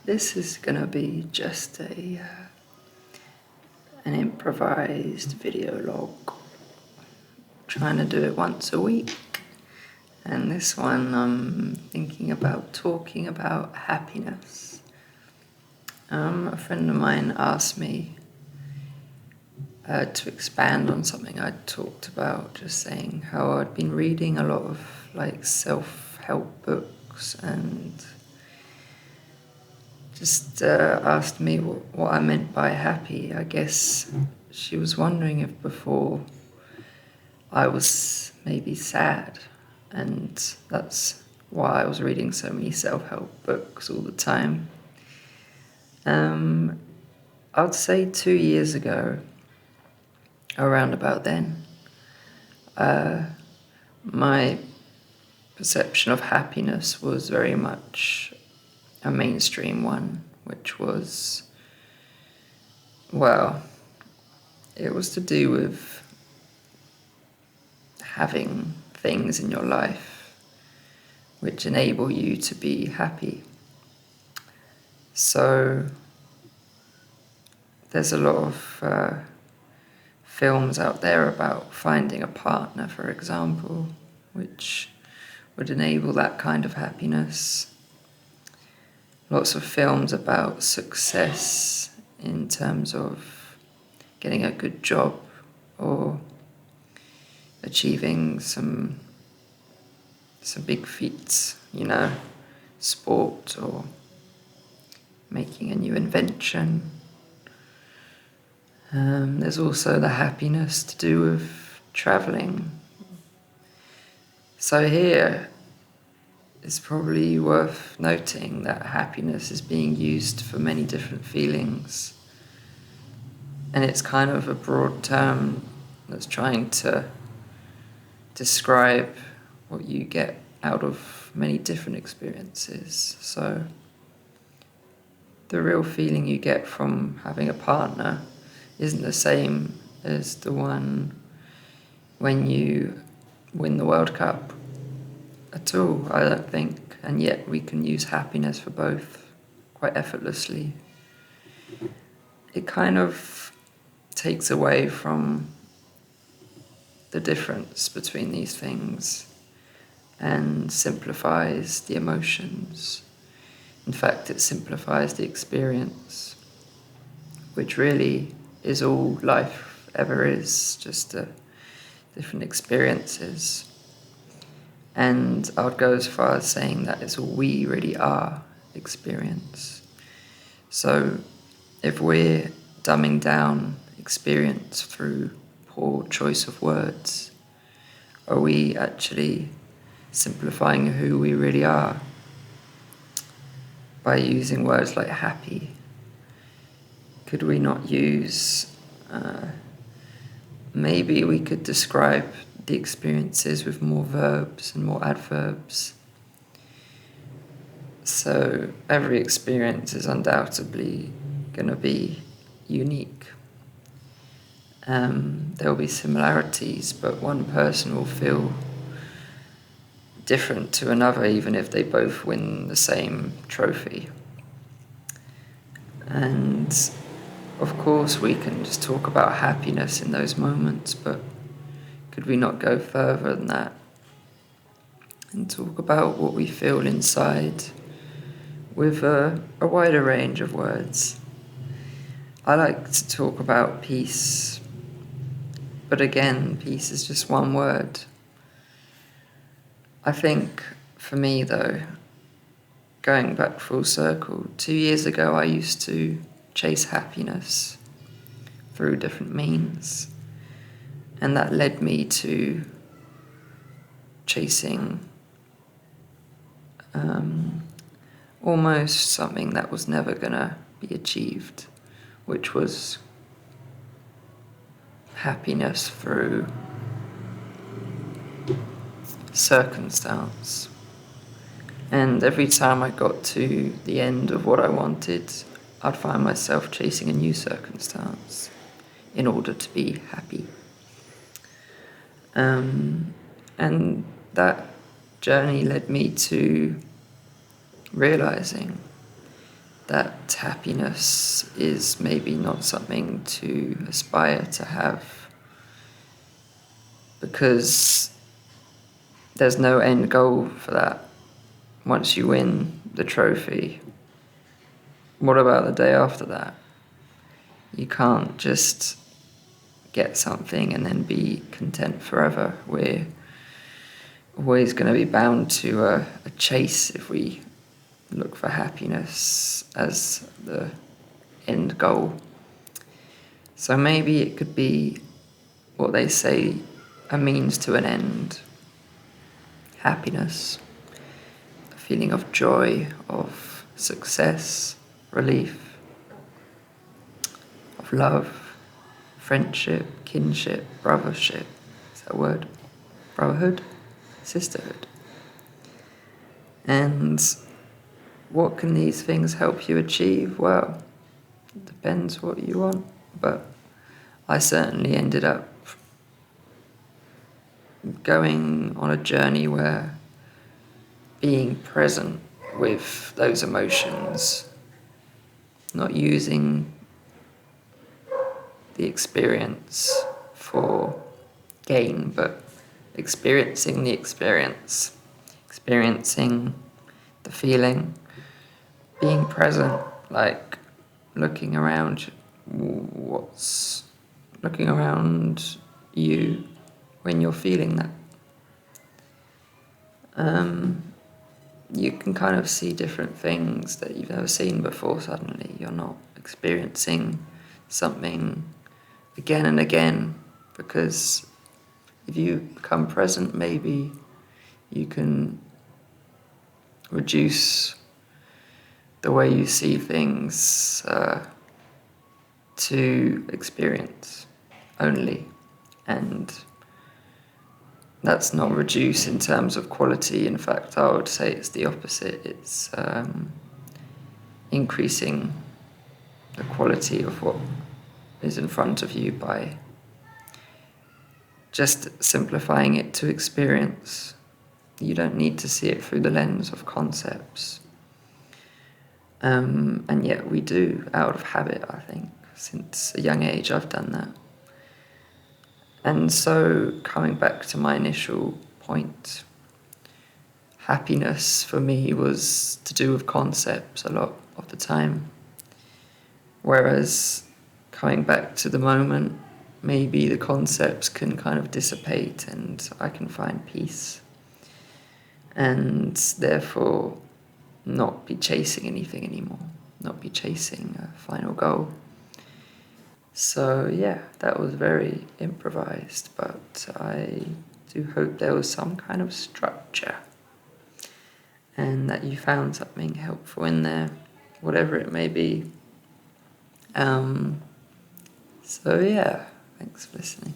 This is gonna be just an improvised video log. Trying to do it once a week, and this one I'm thinking about talking about happiness. A friend of mine asked me to expand on something I'd talked about, just saying how I'd been reading a lot of self-help books, and just asked me what I meant by happy. I guess she was wondering if before I was maybe sad, and that's why I was reading so many self-help books all the time. I'd say 2 years ago, around about then, my perception of happiness was very much a mainstream one, which was, well, it was to do with having things in your life which enable you to be happy. So there's a lot of films out there about finding a partner, for example, which would enable that kind of happiness. Lots of films about success in terms of getting a good job or achieving some big feats, sport or making a new invention. There's also the happiness to do with traveling. So here, it's probably worth noting that happiness is being used for many different feelings, and it's kind of a broad term that's trying to describe what you get out of many different experiences. So the real feeling you get from having a partner isn't the same as the one when you win the World Cup at all, I don't think, and yet we can use happiness for both quite effortlessly. It kind of takes away from the difference between these things and simplifies the emotions. In fact, it simplifies the experience, which really is all life ever is, just different experiences. And I'd go as far as saying that it's all we really are, experience. So if we're dumbing down experience through poor choice of words, are we actually simplifying who we really are by using words like happy? Could we not use, maybe we could describe the experiences with more verbs and more adverbs. So every experience is undoubtedly going to be unique. There will be similarities, but one person will feel different to another, even if they both win the same trophy. And of course we can just talk about happiness in those moments, but could we not go further than that and talk about what we feel inside with a wider range of words? I like to talk about peace, but again, peace is just one word. I think for me though, going back full circle, 2 years ago I used to chase happiness through different means, and that led me to chasing almost something that was never gonna be achieved, which was happiness through circumstance. And every time I got to the end of what I wanted, I'd find myself chasing a new circumstance in order to be happy. And that journey led me to realizing that happiness is maybe not something to aspire to have, because there's no end goal for that. Once you win the trophy, what about the day after that? You can't just get something and then be content forever. We're always going to be bound to a chase if we look for happiness as the end goal. So maybe it could be what they say, a means to an end. Happiness, a feeling of joy, of success, relief, of love, friendship, kinship, brothership. Is that a word? Brotherhood? Sisterhood. And what can these things help you achieve? Well, it depends what you want, but I certainly ended up going on a journey where being present with those emotions, not using the experience for gain, but experiencing the experience, experiencing the feeling, being present, like looking around you when you're feeling that. You can kind of see different things that you've never seen before suddenly. You're not experiencing something again and again, because if you become present, maybe you can reduce the way you see things to experience only. And that's not reduce in terms of quality. In fact, I would say it's the opposite. It's increasing the quality of what is in front of you by just simplifying it to experience. You don't need to see it through the lens of concepts. And yet we do, out of habit, I think. Since a young age I've done that. And so, coming back to my initial point, happiness for me was to do with concepts a lot of the time. Whereas, coming back to the moment, maybe the concepts can kind of dissipate and I can find peace. And therefore, not be chasing anything anymore, not be chasing a final goal. So yeah, that was very improvised, but I do hope there was some kind of structure and that you found something helpful in there, whatever it may be. So yeah, thanks for listening.